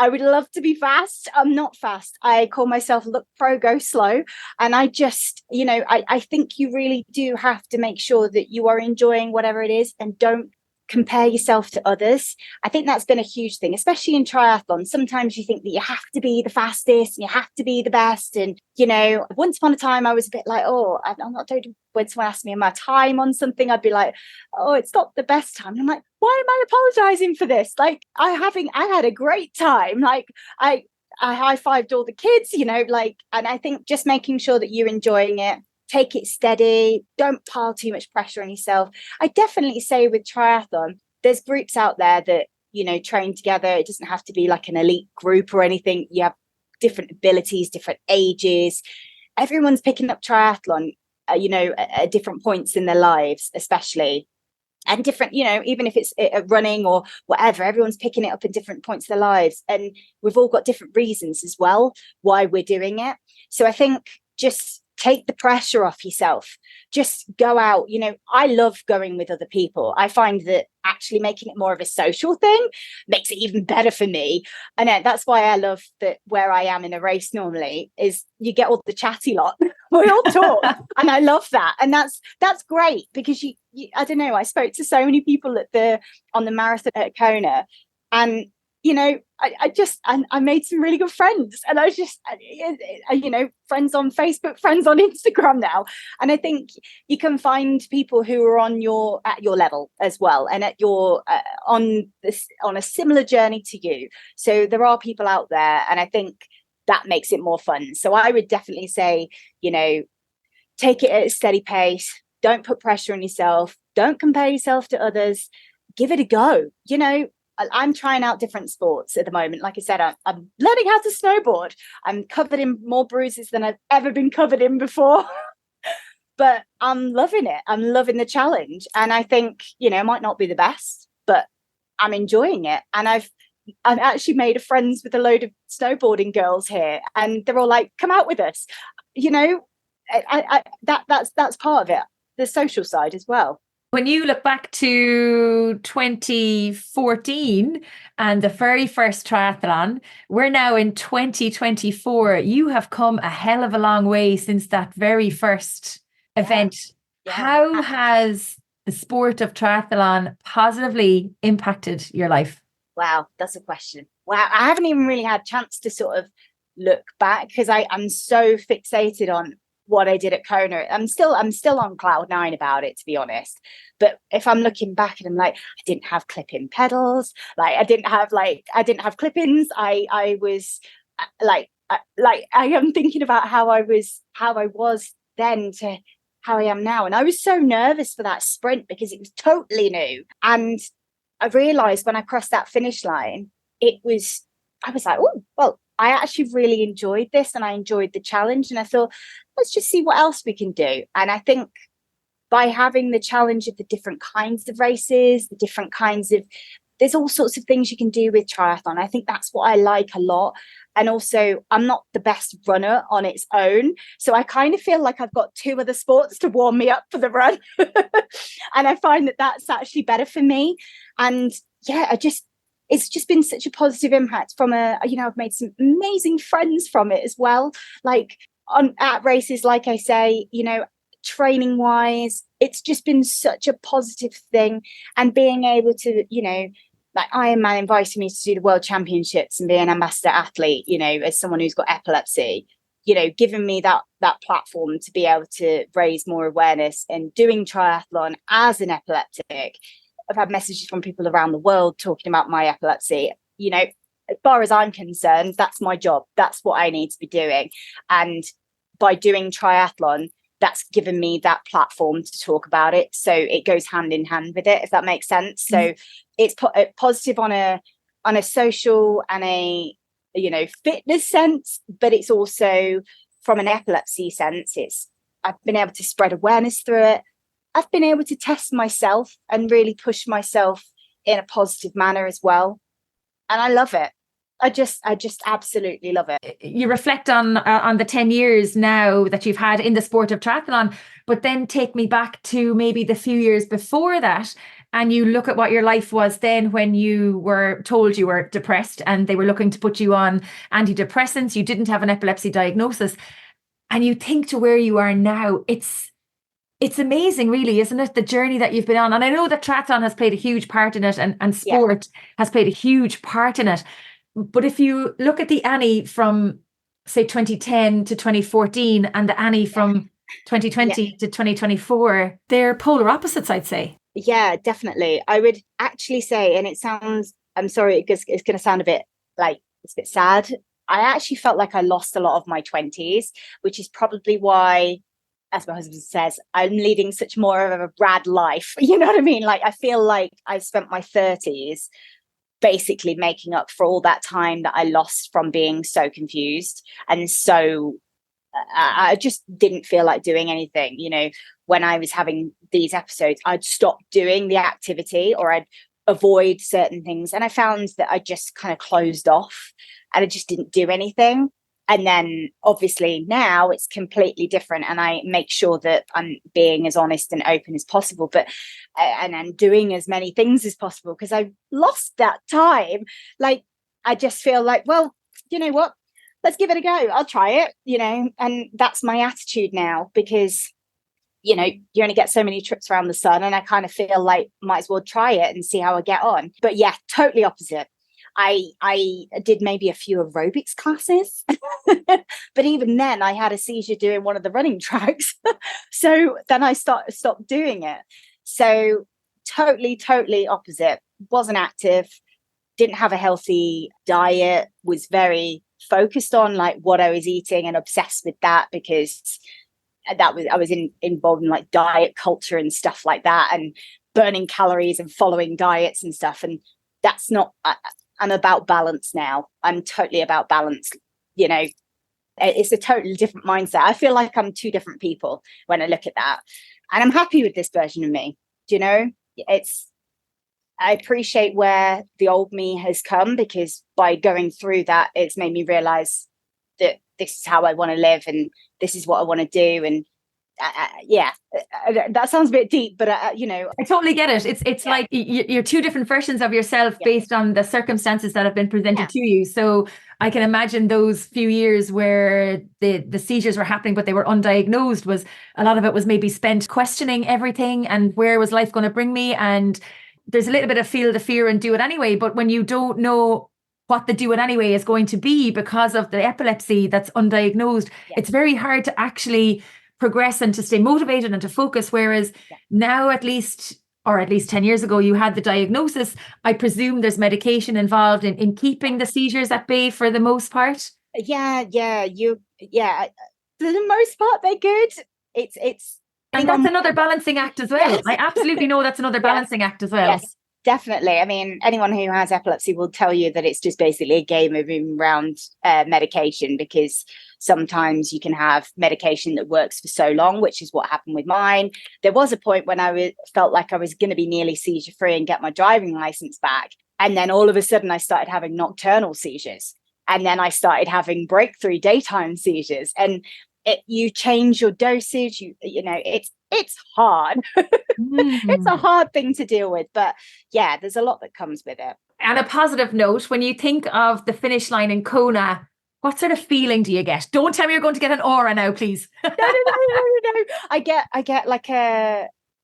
would love to be fast. I'm not fast. I call myself look pro, go slow. And I just, I think you really do have to make sure that you are enjoying whatever it is and don't compare yourself to others. I think that's been a huge thing, especially in triathlon. Sometimes you think that you have to be the fastest and you have to be the best. And, once upon a time, I was a bit like, I'm not doing, when someone asked me my time on something, I'd be like, it's not the best time. And I'm like, why am I apologizing for this? Like, I had a great time. Like, I high-fived all the kids, and I think just making sure that you're enjoying it. Take it steady. Don't pile too much pressure on yourself. I definitely say with triathlon, there's groups out there that, train together. It doesn't have to be like an elite group or anything. You have different abilities, different ages. Everyone's picking up triathlon, at different points in their lives, especially. And different, even if it's running or whatever, everyone's picking it up at different points of their lives. And we've all got different reasons as well why we're doing it. So I think just take the pressure off yourself. Just go out. I love going with other people. I find that actually making it more of a social thing makes it even better for me. And that's why I love that where I am in a race normally is you get all the chatty lot. We all talk and I love that. And that's great because you I don't know, I spoke to so many people on the marathon at Kona, and I made some really good friends, and I just, friends on Facebook, friends on Instagram now. And I think you can find people who are at your level as well, and at your on a similar journey to you. So there are people out there, and I think that makes it more fun. So I would definitely say, take it at a steady pace. Don't put pressure on yourself. Don't compare yourself to others. Give it a go. I'm trying out different sports at the moment. Like I said, I'm learning how to snowboard. I'm covered in more bruises than I've ever been covered in before. But I'm loving it. I'm loving the challenge. And I think, it might not be the best, but I'm enjoying it. And I've actually made friends with a load of snowboarding girls here. And they're all like, come out with us. That's part of it. The social side as well. When you look back to 2014 and the very first triathlon, we're now in 2024. You have come a hell of a long way since that very first event. Yeah. How has the sport of triathlon positively impacted your life? Wow, that's a question. Wow, I haven't even really had a chance to sort of look back because I'm so fixated on what I did at Kona. I'm still on cloud 9 about it, to be honest. But if I'm looking back and I'm like, I didn't have clip-in pedals, I didn't have clip-ins. I was I am thinking about how I was then to how I am now. And I was so nervous for that sprint because it was totally new. And I realized when I crossed that finish line, I was like, oh, well, I actually really enjoyed this and I enjoyed the challenge. And I thought, let's just see what else we can do. And I think by having the challenge of the different kinds of races, there's all sorts of things you can do with triathlon. I think that's what I like a lot. And also, I'm not the best runner on its own. So I kind of feel like I've got 2 other sports to warm me up for the run. And I find that that's actually better for me. And yeah, it's just been such a positive impact from I've made some amazing friends from it as well. Like at races, like I say, training wise, it's just been such a positive thing. And being able to, like Ironman invited me to do the World Championships and be an ambassador athlete, as someone who's got epilepsy, giving me that platform to be able to raise more awareness, and doing triathlon as an epileptic. I've had messages from people around the world talking about my epilepsy. As far as I'm concerned, that's my job. That's what I need to be doing. And by doing triathlon, that's given me that platform to talk about it. So it goes hand in hand with it, if that makes sense. So it's positive on a social and a, fitness sense, but it's also from an epilepsy sense. I've been able to spread awareness through it. I've been able to test myself and really push myself in a positive manner as well. And I love it. I just absolutely love it. You reflect on the 10 years now that you've had in the sport of triathlon, but then take me back to maybe the few years before that, and you look at what your life was then when you were told you were depressed and they were looking to put you on antidepressants. You didn't have an epilepsy diagnosis, and you think to where you are now. It's amazing, really, isn't it? The journey that you've been on. And I know that triathlon has played a huge part in it, and sport has played a huge part in it. But if you look at the Annie from, say, 2010 to 2014 and the Annie from 2020 to 2024, they're polar opposites, I'd say. Yeah, definitely. I would actually say, and I'm sorry, it's going to sound a bit like it's a bit sad. I actually felt like I lost a lot of my 20s, which is probably why, as my husband says, I'm leading such more of a rad life. You know what I mean? Like, I feel like I spent my 30s basically making up for all that time that I lost from being so confused. And so I just didn't feel like doing anything. When I was having these episodes, I'd stop doing the activity, or I'd avoid certain things. And I found that I just kind of closed off and I just didn't do anything. And then obviously now it's completely different, and I make sure that I'm being as honest and open as possible, but and I'm doing as many things as possible, because I lost that time. Like, I just feel like, well, you know what, let's give it a go. I'll try it, and that's my attitude now, because you only get so many trips around the sun, and I kind of feel like might as well try it and see how I get on. But yeah, totally opposite. I did maybe a few aerobics classes, but even then I had a seizure doing one of the running tracks. So then I stopped doing it. So totally opposite. Wasn't active, didn't have a healthy diet, was very focused on like what I was eating and obsessed with that, because I was involved in like diet culture and stuff like that, and burning calories and following diets and stuff. And that's not, I'm about balance now. I'm totally about balance. It's a totally different mindset. I feel like I'm two different people when I look at that, and I'm happy with this version of me. I appreciate where the old me has come, because by going through that, it's made me realize that this is how I want to live, and this is what I want to do. And that sounds a bit deep, but I totally get it. It's like you're two different versions of yourself based on the circumstances that have been presented to you. So I can imagine those few years where the seizures were happening, but they were undiagnosed, was a lot of it was maybe spent questioning everything and where was life going to bring me. And there's a little bit of feel the fear and do it anyway. But when you don't know what the do it anyway is going to be because of the epilepsy that's undiagnosed, it's very hard to actually progress and to stay motivated and to focus. Whereas now, at least 10 years ago, you had the diagnosis. I presume there's medication involved in keeping the seizures at bay for the most part. For the most part, they're good. And that's another balancing act as well. Yes. I absolutely know that's another balancing act as well. Yes, definitely. I mean, anyone who has epilepsy will tell you that it's just basically a game of moving around medication, because sometimes you can have medication that works for so long, which is what happened with mine. There was a point when I felt like I was going to be nearly seizure free and get my driving license back. And then all of a sudden I started having nocturnal seizures. And then I started having breakthrough daytime seizures. And you change your dosage, you know, it's hard. It's a hard thing to deal with, but yeah, there's a lot that comes with it. On a positive note, when you think of the finish line in Kona, what sort of feeling do you get? Don't tell me you're going to get an aura now, please. No. I get like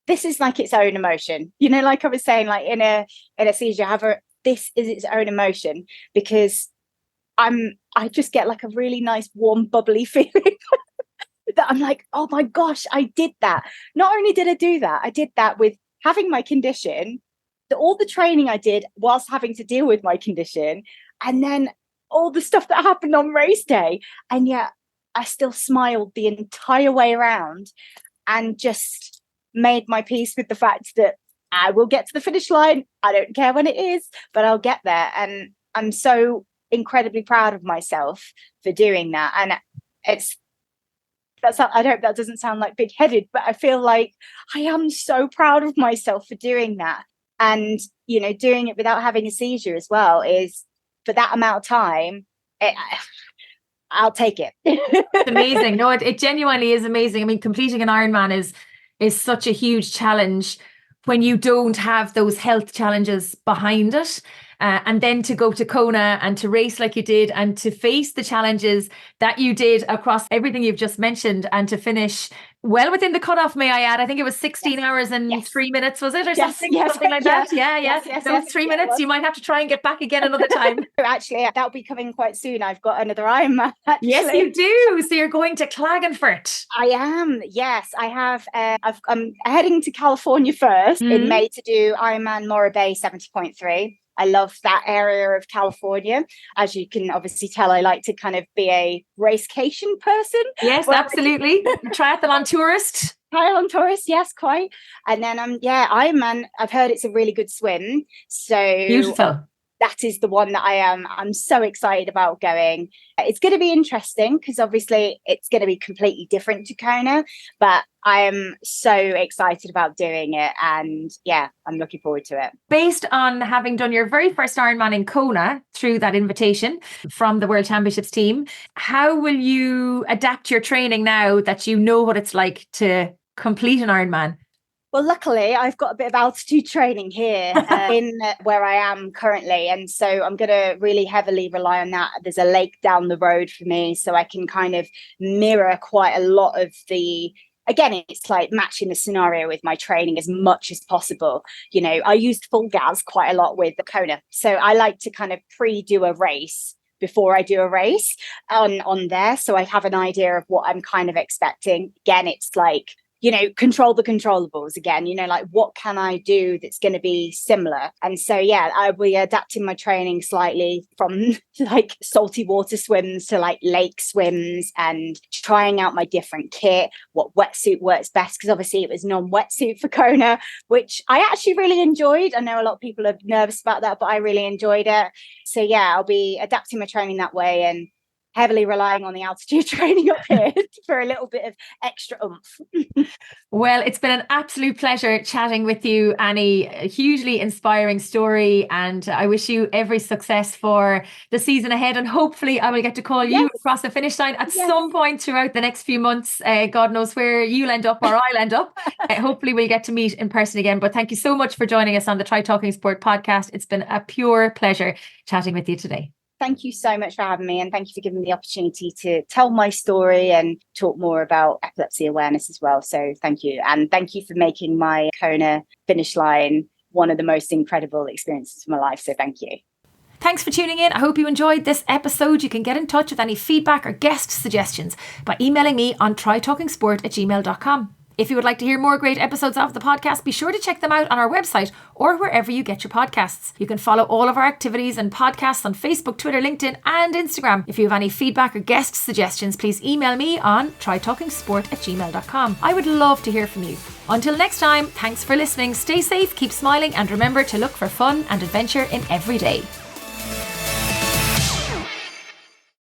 this is like its own emotion, you know, like I was saying, like in a seizure, this is its own emotion, because I just get like a really nice warm bubbly feeling that I'm like, oh my gosh, I did that. Not only did I do that, I did that with having my condition, all the training I did whilst having to deal with my condition, and then all the stuff that happened on race day. And yet I still smiled the entire way around and just made my peace with the fact that I will get to the finish line. I don't care when it is, but I'll get there. And I'm so incredibly proud of myself for doing that. And I hope that doesn't sound like big-headed, but I feel like I am so proud of myself for doing that. And, you know, doing it without having a seizure as well is, for that amount of time, I'll take it. It's amazing. No, it genuinely is amazing. I mean, completing an Ironman is such a huge challenge when you don't have those health challenges behind it. And then to go to Kona and to race like you did, and to face the challenges that you did across everything you've just mentioned, and to finish well within the cutoff, may I add. I think it was 16 hours and 3 minutes, was it? Or something like that? Yeah. Those 3 minutes, you might have to try and get back again another time. Actually, that'll be coming quite soon. I've got another Ironman. Yes, you do. So you're going to Klagenfurt. I am. Yes, I have. I'm heading to California first in May to do Ironman Morro Bay 70.3. I love that area of California. As you can obviously tell, I like to kind of be a racecation person. Yes, absolutely. Triathlon tourist. Triathlon tourist, yes, quite. And then Ironman, I've heard it's a really good swim. So beautiful. That is the one that I'm so excited about going. It's going to be interesting because obviously it's going to be completely different to Kona, but I am so excited about doing it. And yeah, I'm looking forward to it. Based on having done your very first Ironman in Kona through that invitation from the World Championships team, how will you adapt your training now that you know what it's like to complete an Ironman? Well, luckily, I've got a bit of altitude training here in where I am currently. And so I'm going to really heavily rely on that. There's a lake down the road for me, so I can kind of mirror quite a lot of again, it's like matching the scenario with my training as much as possible. You know, I used full gas quite a lot with the Kona. So I like to kind of pre-do a race before I do a race on there. So I have an idea of what I'm kind of expecting. Again, it's like, you know, control the controllables again, you know, like what can I do that's going to be similar? And so, yeah, I'll be adapting my training slightly from like salty water swims to like lake swims, and trying out my different kit, what wetsuit works best, because obviously it was non-wetsuit for Kona, which I actually really enjoyed. I know a lot of people are nervous about that, but I really enjoyed it. So yeah, I'll be adapting my training that way and heavily relying on the altitude training up here for a little bit of extra oomph. Well, it's been an absolute pleasure chatting with you, Annie. A hugely inspiring story, and I wish you every success for the season ahead. And hopefully I will get to call you across the finish line at some point throughout the next few months. God knows where you'll end up or I'll end up. Hopefully we'll get to meet in person again. But thank you so much for joining us on the Try Talking Sport podcast. It's been a pure pleasure chatting with you today. Thank you so much for having me, and thank you for giving me the opportunity to tell my story and talk more about epilepsy awareness as well. So thank you. And thank you for making my Kona finish line one of the most incredible experiences of my life. So thank you. Thanks for tuning in. I hope you enjoyed this episode. You can get in touch with any feedback or guest suggestions by emailing me on trytalkingsport@gmail.com. If you would like to hear more great episodes of the podcast, be sure to check them out on our website or wherever you get your podcasts. You can follow all of our activities and podcasts on Facebook, Twitter, LinkedIn and Instagram. If you have any feedback or guest suggestions, please email me on trytalkingsport@gmail.com. I would love to hear from you. Until next time, thanks for listening. Stay safe, keep smiling, and remember to look for fun and adventure in every day.